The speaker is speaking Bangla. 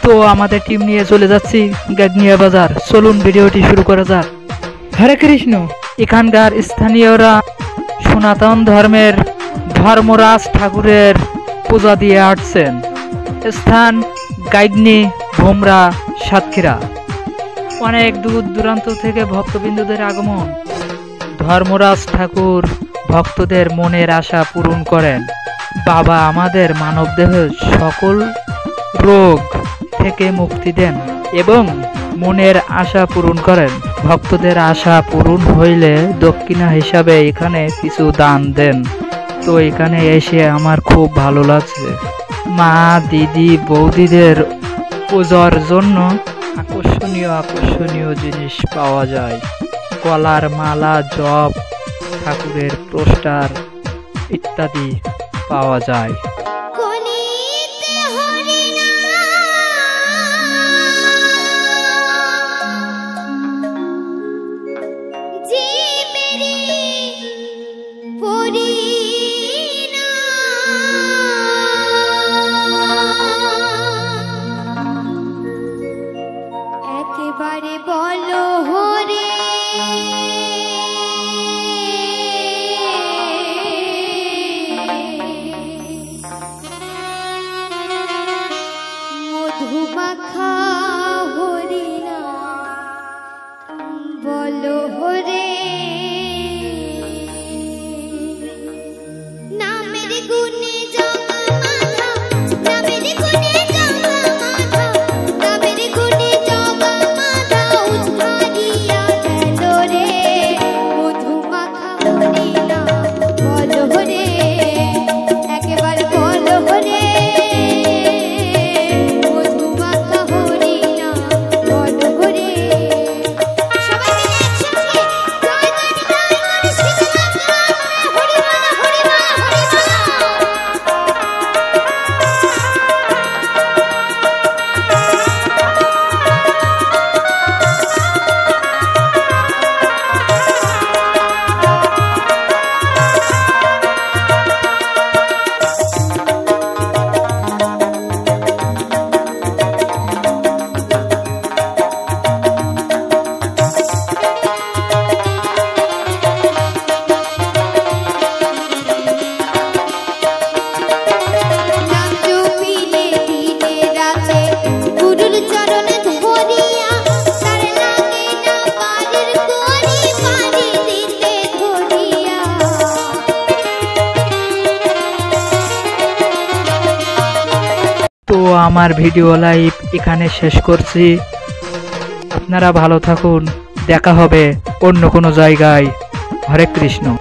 তো আমাদের টিম নিয়ে চলে যাচ্ছি গাগনিয়া বাজার। চলুন ভিডিওটি শুরু করা যাক। হরে কৃষ্ণ। এখানকার স্থানীয়রা সনাতন ধর্মের ধর্মরাজ ঠাকুরের পূজা দিয়ে আসছেন। স্থান গাগনি, ভোমরা, সাতক্ষীরা। অনেক দূর দূরান্ত থেকে ভক্তবৃন্দদের আগমন। ধর্মরাজ ঠাকুর ভক্তদের মনের আশা পূরণ করেন। বাবা আমাদের মানবদেহের সকল রোগ থেকে মুক্তি দেন এবং মনের আশা পূরণ করেন। ভক্তদের আশা পূরণ হইলে দক্ষিণা হিসাবে এখানে কিছু দান দেন। তো এখানে এসে আমার খুব ভালো লাগছে। মা, দিদি, বৌদিদের পূজার জন্য আকর্ষণীয় জিনিস পাওয়া যায়। গলার মালা, জপ, ঠাকুরের পোস্টার ইত্যাদি পাওয়া যায়। একেবারে বলো হরে মধুমাখা হরি না বলো হরে নামের গুণে জগা মাথা, নামের গুণে জগা মাথা, নামের গুণে জগা মাথা উদ্ধারিয়া গেল রে। মধুমাখা হরি না বলো হরে, একেবারে বলো হরে মধুমাখা হরি না বলো হরে। সবাই মিলে একসঙ্গে জয় গান গান গান শ্রীরাম রাম হরি বল হরি বল হরি বল। নাম জপিলে দিনে রাতে গুরুর চরণ ধরিয়া, তার লাগে না পারের করি পারি দিতে ধরিয়া। তো আমার ভিডিও লাইভ এখানে শেষ করছি। আপনারা ভালো থাকুন। দেখা হবে অন্য কোনো জায়গায়। হরে কৃষ্ণ।